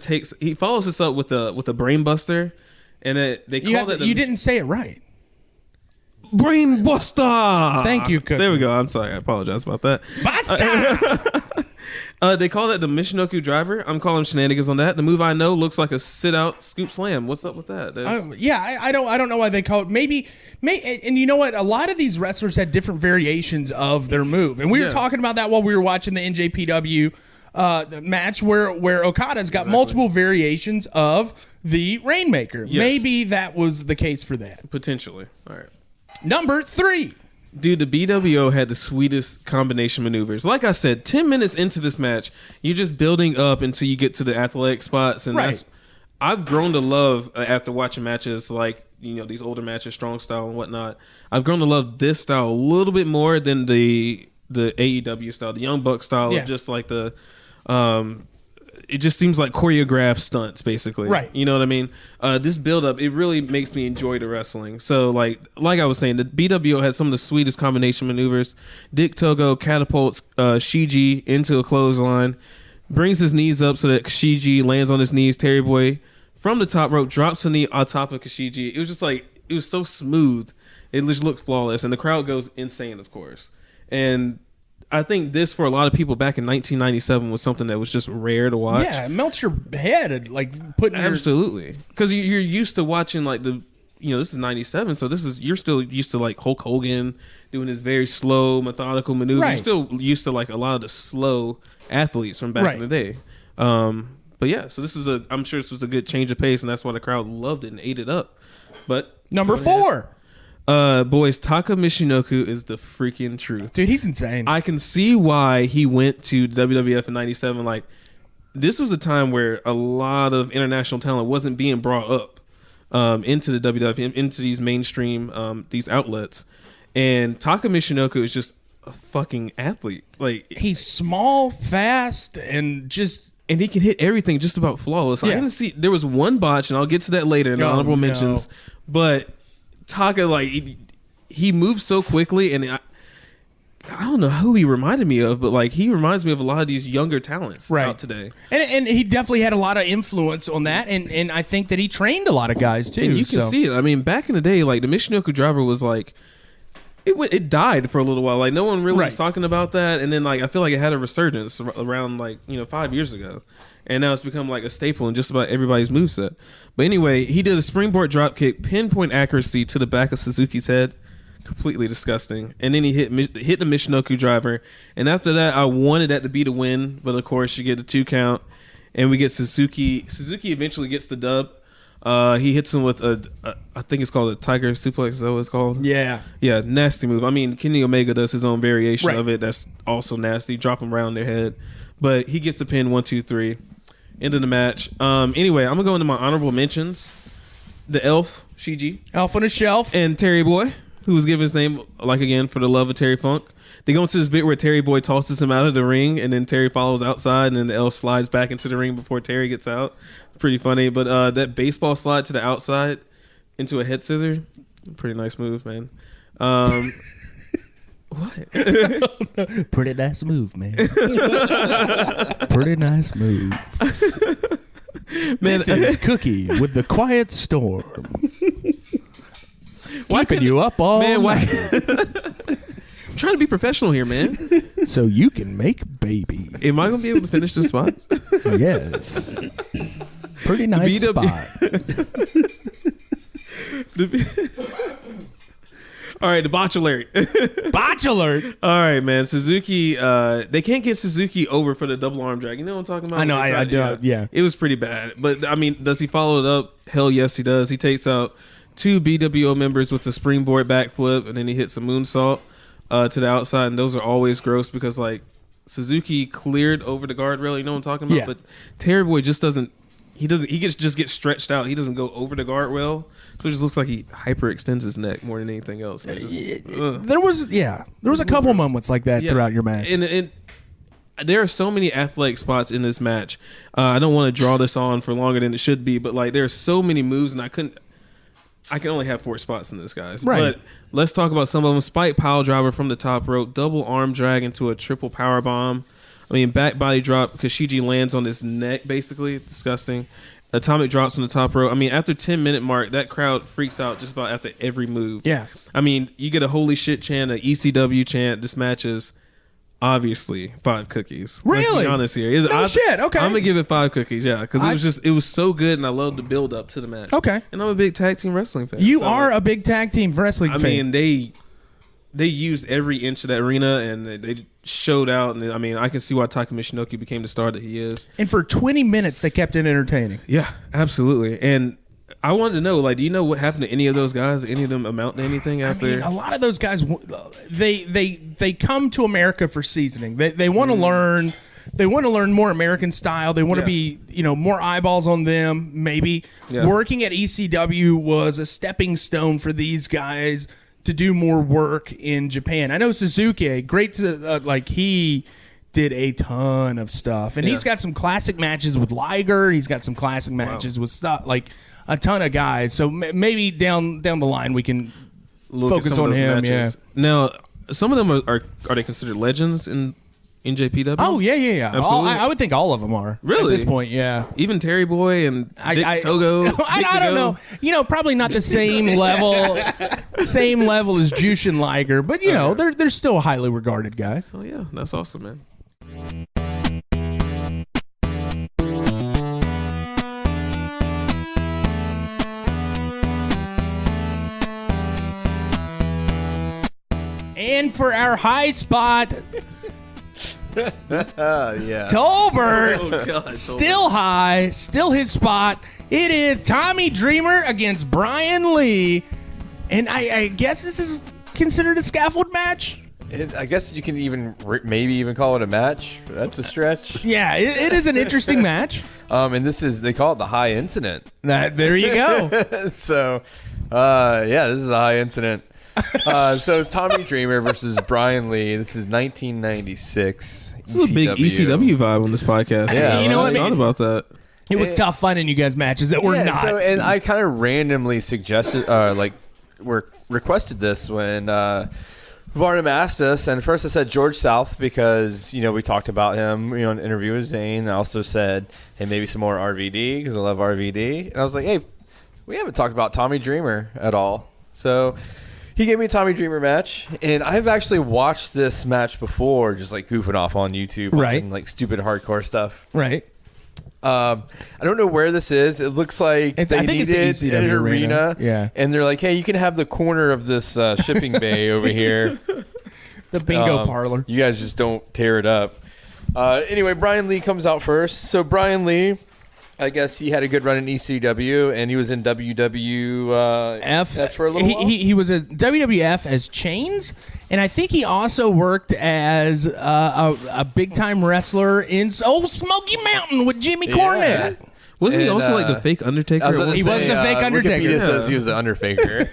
follows this up with a brain buster, and they call that You didn't say it right. brain buster. Thank you, Cookie. There we go. I'm sorry. I apologize about that. Basta! They call that the Michinoku driver. I'm calling shenanigans on that. The move I know looks like a sit-out scoop slam. What's up with that? I don't know why they call it. Maybe, and you know what? A lot of these wrestlers had different variations of their move, and we were talking about that while we were watching the NJPW the match where Okada's got multiple variations of the Rainmaker. Yes. Maybe that was the case for that. Potentially. All right. Number 3. Dude, the BWO had the sweetest combination maneuvers. Like I said, 10 minutes into this match, you're just building up until you get to the athletic spots. And Right. I've grown to love, after watching matches like, these older matches, strong style and whatnot, I've grown to love this style a little bit more than the AEW style, the Young Buck style, Yes. of just like the It just seems like choreographed stunts, basically. Right. You know what I mean? This build-up, it really makes me enjoy the wrestling. So, like I was saying, the BWO has some of the sweetest combination maneuvers. Dick Togo catapults Shiji into a clothesline, brings his knees up so that Shiji lands on his knees. Terry Boy, from the top rope, drops a knee on top of Shiji. It was just like, it was so smooth. It just looked flawless. And the crowd goes insane, of course. And I think this, for a lot of people back in 1997, was something that was just rare to watch. Yeah, it melts your head, like putting absolutely, because you're used to watching like this is 97, so you're still used to like Hulk Hogan doing his very slow, methodical maneuver. Right. You're still used to like a lot of the slow athletes from back in the day. But yeah, so I'm sure this was a good change of pace, and that's why the crowd loved it and ate it up. But number 4. Boys, Taka Michinoku is the freaking truth. Dude, he's insane. I can see why he went to WWF in 97. Like, this was a time where a lot of international talent wasn't being brought up into the WWF, into these mainstream, these outlets. And Taka Michinoku is just a fucking athlete. Like, he's small, fast, and he can hit everything just about flawless. Yeah. I didn't see, there was one botch, and I'll get to that later in the honorable mentions. But Taka, like, he moves so quickly, and I don't know who he reminded me of, but like, he reminds me of a lot of these younger talents out today. And he definitely had a lot of influence on that, and I think that he trained a lot of guys too. And you can see it. I mean, back in the day, like, the Michinoku driver was like, it died for a little while. Like, no one really was talking about that, and then like, I feel like it had a resurgence around like 5 years ago. And now it's become like a staple in just about everybody's moveset. But anyway, he did a springboard dropkick, pinpoint accuracy to the back of Suzuki's head. Completely disgusting. And then he hit the Michinoku driver. And after that, I wanted that to be the win. But of course, you get the 2 count. And we get Suzuki. Suzuki eventually gets the dub. He hits him with I think it's called a tiger suplex. Is that what it's called? Yeah. Yeah, nasty move. I mean, Kenny Omega does his own variation of it. That's also nasty. Drop him around their head. But he gets the pin, 1, 2, 3. End of the match. Anyway, I'm going to go into my honorable mentions. The Elf, Shiji. Elf on a Shelf. And Terry Boy, who was given his name, like, again, for the love of Terry Funk. They go into this bit where Terry Boy tosses him out of the ring, and then Terry follows outside, and then the Elf slides back into the ring before Terry gets out. Pretty funny. But that baseball slide to the outside into a head scissor, pretty nice move, man. What? Pretty nice move, man. Pretty nice move. Man, this is Cookie with the Quiet Storm. Keeping you up all night. I'm trying to be professional here, man. So you can make babies. Am I going to be able to finish this spot? Yes. Pretty nice spot. All right, the botch alert. Botch alert. All right, man. Suzuki, they can't get Suzuki over for the double arm drag. You know what I'm talking about? I know, I do. Yeah. It was pretty bad. But, I mean, does he follow it up? Hell yes, he does. He takes out 2 BWO members with the springboard backflip, and then he hits a moonsault to the outside. And those are always gross because, like, Suzuki cleared over the guardrail. You know what I'm talking about? Yeah. But Terry Boy just doesn't. He just gets stretched out. He doesn't go over the guard well, so it just looks like he hyperextends his neck more than anything else. There was a couple moments like that throughout your match. And there are so many athletic spots in this match. I don't want to draw this on for longer than it should be, but like there are so many moves, and I can only have 4 spots in this, guys. Right. But let's talk about some of them. Spike pile driver from the top rope, double arm drag into a triple power bomb. I mean, back body drop because Shiji lands on his neck, basically. Disgusting. Atomic drops from the top rope. I mean, after 10-minute mark, that crowd freaks out just about after every move. Yeah. I mean, you get a holy shit chant, an ECW chant. This match is obviously 5 cookies. Really? Let's be honest here. Shit. Okay. I'm going to give it 5 cookies, yeah. Because it was so good, and I loved the build up to the match. Okay. And I'm a big tag team wrestling fan. You are a big tag team wrestling fan. I mean, they used every inch of that arena, and they showed out. And I mean, I can see why Taka Michinoku became the star that he is. And for 20 minutes, they kept it entertaining. Yeah, absolutely. And I wanted to know, like, do you know what happened to any of those guys? Did any of them amount to anything after? I mean, a lot of those guys, they come to America for seasoning. They want to learn. They want to learn more American style. They want to be, more eyeballs on them. Maybe working at ECW was a stepping stone for these guys to do more work in Japan. I know Sasuke, great to he did a ton of stuff, and he's got some classic matches with Liger. He's got some classic matches with stuff like a ton of guys. So maybe down the line we can focus on him. Matches. Yeah. Now, some of them are they considered legends in JPW? Oh yeah. Absolutely. I would think all of them are. Really? At this point, yeah. Even Terry Boy and Togo. I don't know. Probably not the same level as Jushin Liger, but they're still highly regarded guys. Oh yeah, that's awesome, man. And for our high spot, Yeah. Tolbert, still high, still his spot. It is Tommy Dreamer against Brian Lee. And I guess this is considered a scaffold match? I guess you can maybe even call it a match. That's a stretch. Yeah, it is an interesting match. And they call it the high incident. There you go. So, this is a high incident. So it's Tommy Dreamer versus Brian Lee. This is 1996. This is a big ECW vibe on this podcast. Yeah, you know what I thought mean? about that. It was tough finding you guys matches that were not. So, and I kind of randomly suggested, requested this when Varnum asked us. And first I said George South because, we talked about him, in an interview with Zane. I also said, hey, maybe some more RVD because I love RVD. And I was like, hey, we haven't talked about Tommy Dreamer at all. So he gave me a Tommy Dreamer match, and I've actually watched this match before, just like goofing off on YouTube, watching like stupid hardcore stuff. Right. I don't know where this is. It looks like I think it's the ECW an arena. Yeah. And they're like, hey, you can have the corner of this shipping bay over here. The bingo parlor. You guys just don't tear it up. Anyway, Brian Lee comes out first. So Brian Lee, I guess he had a good run in ECW, and he was in WWF for a little while. He was a WWF as Chains, and I think he also worked as a big-time wrestler in Smoky Mountain with Jimmy Cornette. Wasn't he also like the fake Undertaker? He was the fake Undertaker. Wikipedia says he was the Undertaker.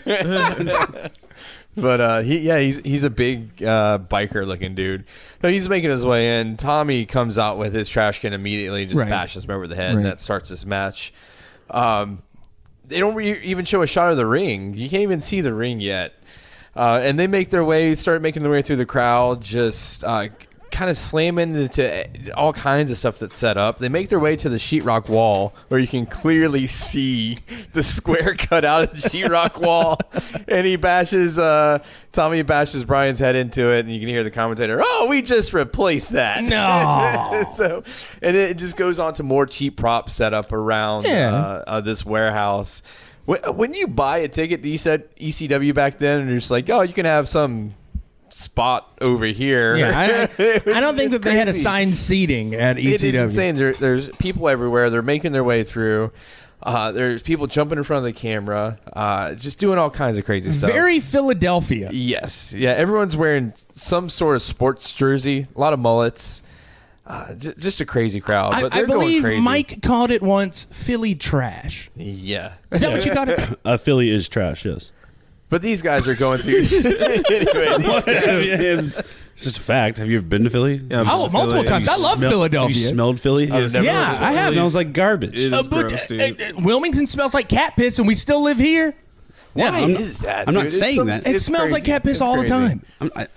But he's a big biker looking dude. So he's making his way in. Tommy comes out with his trash can immediately, just bashes him over the head, and that starts this match. They don't even show a shot of the ring. You can't even see the ring yet. And they start making their way through the crowd, just kind of slamming into all kinds of stuff that's set up. They make their way to the sheetrock wall where you can clearly see the square cut out of the sheetrock wall, and Tommy bashes Brian's head into it, and you can hear the commentator, "Oh, we just replaced that." No. So, and it just goes on to more cheap props set up around this warehouse. When you buy a ticket to ECW back then, and you're just like, "Oh, you can have some spot over here." Yeah, I don't think that they had assigned seating at ECW. It is insane. There's people everywhere. They're making their way through. There's people jumping in front of the camera, just doing all kinds of crazy stuff. Very Philadelphia. Yes. Yeah, everyone's wearing some sort of sports jersey, a lot of mullets. Just a crazy crowd. But I believe going crazy. Mike called it once Philly trash. Yeah. Is that what you called it? Philly is trash, yes. But these guys are going through. It's just a fact. Have you ever been to Philly? Yeah, multiple times. I love Philadelphia. Have you smelled Philly? I've never Yeah, I have. It smells like garbage. It is gross, dude. Wilmington smells like cat piss, and we still live here. Yeah, Why is that? I'm not dude? saying that. It It's smells like crazy. cat piss It's all the crazy. time.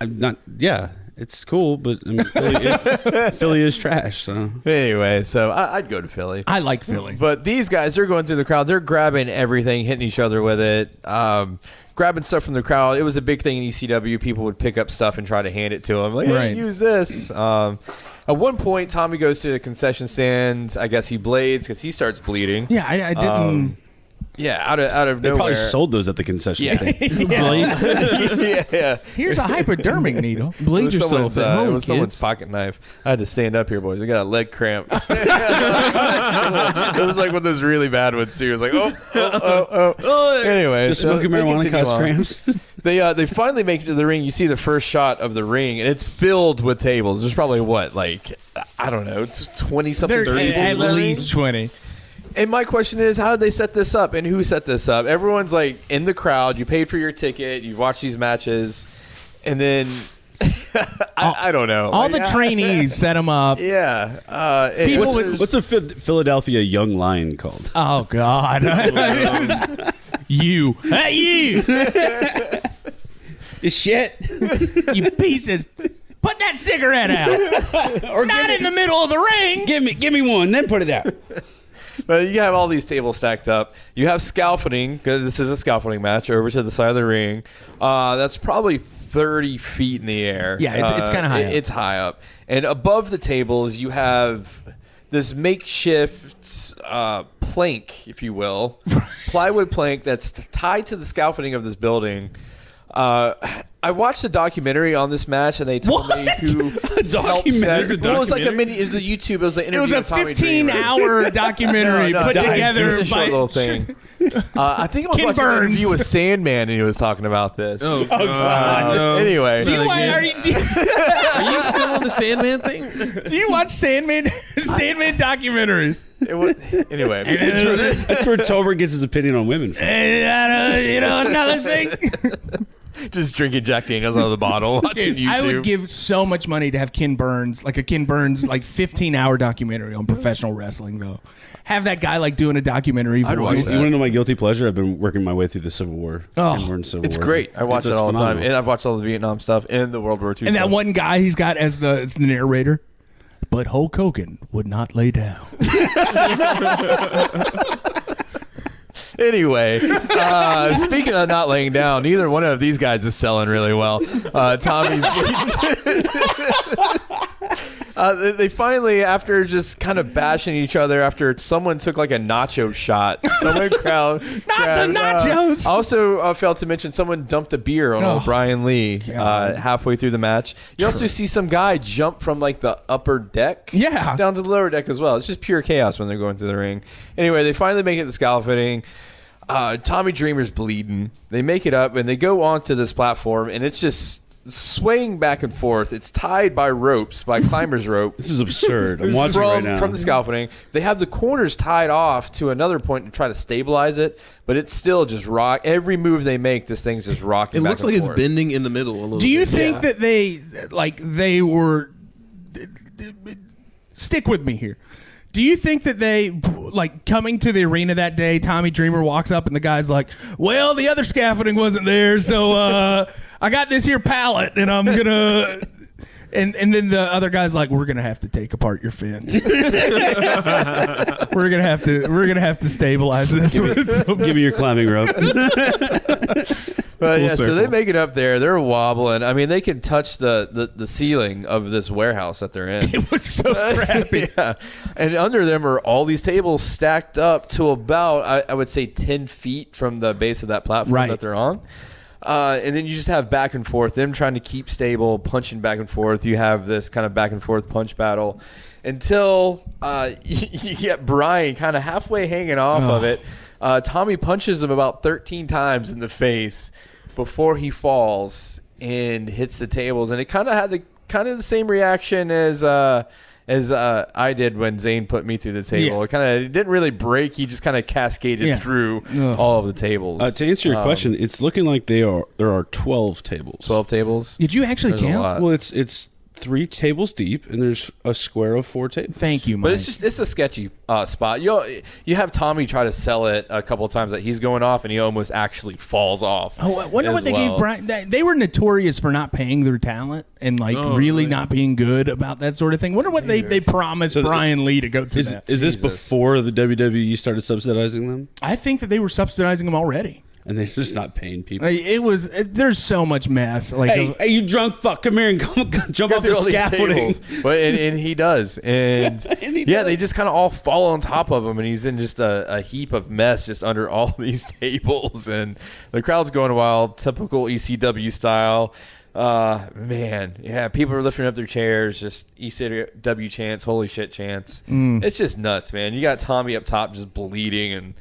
I'm not. Yeah, it's cool, but I mean, Philly is trash. So Anyway, so I'd go to Philly. I like Philly. But these guys, they're going through the crowd. They're grabbing everything, hitting each other with it, grabbing stuff from the crowd. It was a big thing in ECW. People would pick up stuff and try to hand it to them. Like, hey, Right. use this. At one point, Tommy goes to the concession stand. I guess he blades because he starts bleeding. Yeah, I didn't. Yeah, out of they nowhere. probably sold those at the concession stand. yeah. Here's a hypodermic needle. Bleed yourself at It home, was someone's kids. pocket knife. I had to stand up here, boys. I got a leg cramp. It was like one of those really bad ones too. It was like, oh. Anyway, Does smoking they marijuana continue cause on. cramps? They finally make it to the ring. You see the first shot of the ring, and it's filled with tables. There's probably I don't know, it's 20-something, There's 30 at tables. least 20. And my question is, how did they set this up, and who set this up? Everyone's like in the crowd. You paid for your ticket. You watch these matches, and then I don't know. All the trainees set him up. Yeah. What's a Philadelphia young lion called? Oh God. You. Hey, you. You shit. You piece of. Put that cigarette out. Or not in the middle of the ring. Give me one, then put it out. But you have all these tables stacked up. You have scaffolding, because this is a scaffolding match, over to the side of the ring. That's probably 30 feet in the air. Yeah, it's kind of high up. It's high up. And above the tables, you have this makeshift plank, if you will, plywood plank that's tied to the scaffolding of this building. I watched a documentary on this match, and they told me who helped set it. Well, it was like a mini. It was a YouTube. It was an interview. It was a with Tommy Dreamer. 15-hour documentary put together it was a short little thing. I think I was watching an interview with Sandman, and he was talking about this. Oh, God. No. Anyway, are you still on the Sandman thing? do you watch Sandman documentaries? Anyway, that's where Tolbert gets his opinion on women from. Another thing. just drinking Jack Daniels out of the bottle, watching Dude, YouTube. I would give so much money to have Ken Burns 15-hour documentary on professional wrestling, though. Have that guy doing a documentary. I'd watch that. You want to know my guilty pleasure? I've been working my way through the Civil War. Oh, Ken Burns Civil It's War. great. I watch it all the time, phenomenal. and I've watched all the Vietnam stuff and the World War II. And stuff. that one guy he's got as the narrator. But Hulk Hogan would not lay down. Anyway, speaking of not laying down, neither one of these guys is selling really well. Tommy's. They finally, after just kind of bashing each other, after someone took a nacho shot, someone grabbed the nachos. Also failed to mention someone dumped a beer on old Brian Lee halfway through the match. You also see some guy jump from the upper deck down to the lower deck as well. It's just pure chaos when they're going through the ring. Anyway, they finally make it to scaffolding. Tommy Dreamer's bleeding. They make it up and they go onto this platform, and it's just swaying back and forth. It's tied by ropes, by climber's rope. This is absurd. I'm watching right now. From the scaffolding. They have the corners tied off to another point to try to stabilize it, but it's still just rock. Every move they make, this thing's just rocking. It back looks and like forth. it's bending in the middle a little bit. Do you think that they were... Stick with me here. Do you think that they, coming to the arena that day, Tommy Dreamer walks up and the guy's like, well, the other scaffolding wasn't there, so I got this here pallet and I'm going to... And then the other guy's like, we're going to have to take apart your fence. We're going to have to stabilize this. Give me your climbing rope. But so they make it up there. They're wobbling. I mean, they can touch the ceiling of this warehouse that they're in. It was so crappy. Yeah. And under them are all these tables stacked up to about, I would say, 10 feet from the base of that platform that they're on. And then you just have back and forth, them trying to keep stable, punching back and forth. You have this kind of back and forth punch battle until you get Brian kind of halfway hanging off of it. Tommy punches him about 13 times in the face before he falls and hits the tables, and it kind of had the same reaction as I did when Zane put me through the table. Yeah. It didn't really break. He just kind of cascaded through all of the tables. To answer your question, it's looking like there are 12 tables. 12 tables. Did you actually There's a count? lot. Well, it's 3 tables deep, and there's a square of 4 tables. Thank you, Mike. But it's a sketchy spot. You have Tommy try to sell it a couple of times that he's going off, and he almost actually falls off. Oh, I wonder what they gave Brian. They were notorious for not paying their talent and really not being good about that sort of thing. Wonder what they promised Brian Lee to go through that. Is this before the WWE started subsidizing them? I think that they were subsidizing him already. And they're just not paying people. There's so much mess. Hey, you drunk fuck, come here and jump off the scaffolding. But and he does, and they just kind of all fall on top of him, and he's in just a heap of mess just under all these tables, and the crowd's going wild, typical ECW style. People are lifting up their chairs, just ECW chants, holy shit chants. It's just nuts, man. You got Tommy up top just bleeding, and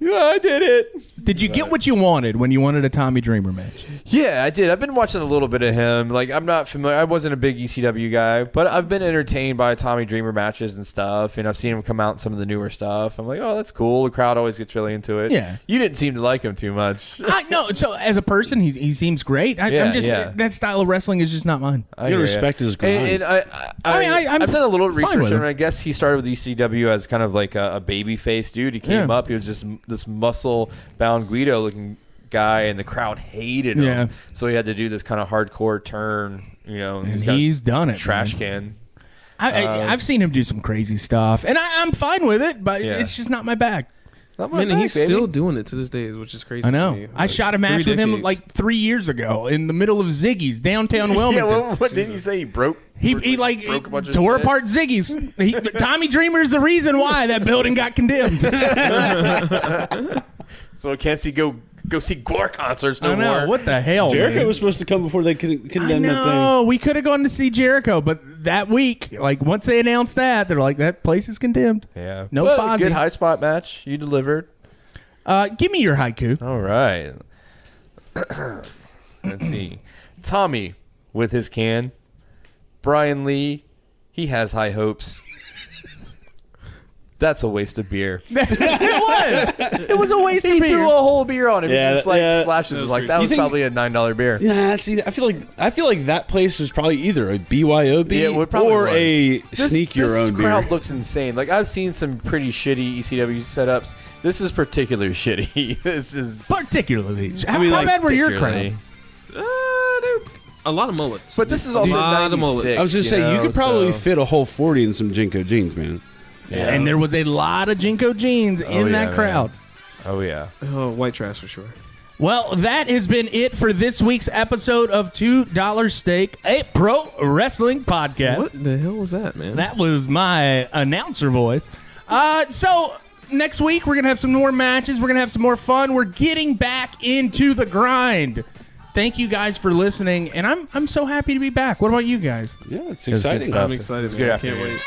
I did it. Did you get what you wanted when you wanted a Tommy Dreamer match? Yeah, I did. I've been watching a little bit of him. Like, I'm not familiar. I wasn't a big ECW guy, but I've been entertained by Tommy Dreamer matches and stuff. And I've seen him come out in some of the newer stuff. I'm like, oh, that's cool. The crowd always gets really into it. Yeah. You didn't seem to like him too much. No, so as a person, he seems great. I'm just that style of wrestling is just not mine. You gotta respect his grind. And I've done a little research, and I guess he started with ECW as kind of like a baby face dude. He came up. He was just this muscle-bound Guido looking guy, and the crowd hated him. Yeah. So he had to do this kind of hardcore turn, and he's done it. Trash can. I've seen him do some crazy stuff, and I'm fine with it, but it's just not my bag. He's still doing it to this day, which is crazy. I know. To me. I shot a match with him like 3 years ago in the middle of Ziggy's downtown Wilmington. Yeah, what didn't you say? He broke? He broke a bunch tore apart Ziggy's. Tommy Dreamer is the reason why that building got condemned. So I can't go see gore concerts no more. What the hell? Jericho was supposed to come before they condemned that thing. No, we could have gone to see Jericho, but that week, like once they announced that, they're like, that place is condemned. Yeah. No Fozzy. Good high spot match. You delivered. Give me your haiku. All right. Let's see. Tommy with his can. Brian Lee, he has high hopes. That's a waste of beer. It was a waste of beer. He threw a whole beer on him. Yeah, he just splashes him like that was probably a $9 beer. Yeah, see, I feel like that place was probably either a BYOB or a sneak your own beer. This crowd looks insane. Like, I've seen some pretty shitty ECW setups. This is particularly shitty. This is particularly. How bad were your crowd? A lot of mullets. But this is also 96, I was just saying, you could probably fit a whole 40 in some Jinko jeans, man. Yeah. And there was a lot of Jinko jeans in that crowd. Man. Oh, yeah. Oh, white trash for sure. Well, that has been it for this week's episode of $2 Steak, a pro wrestling podcast. What the hell was that, man? That was my announcer voice. So next week, we're going to have some more matches. We're going to have some more fun. We're getting back into the grind. Thank you guys for listening, and I'm so happy to be back. What about you guys? Yeah, it's exciting. I'm excited. It's good. I can't wait.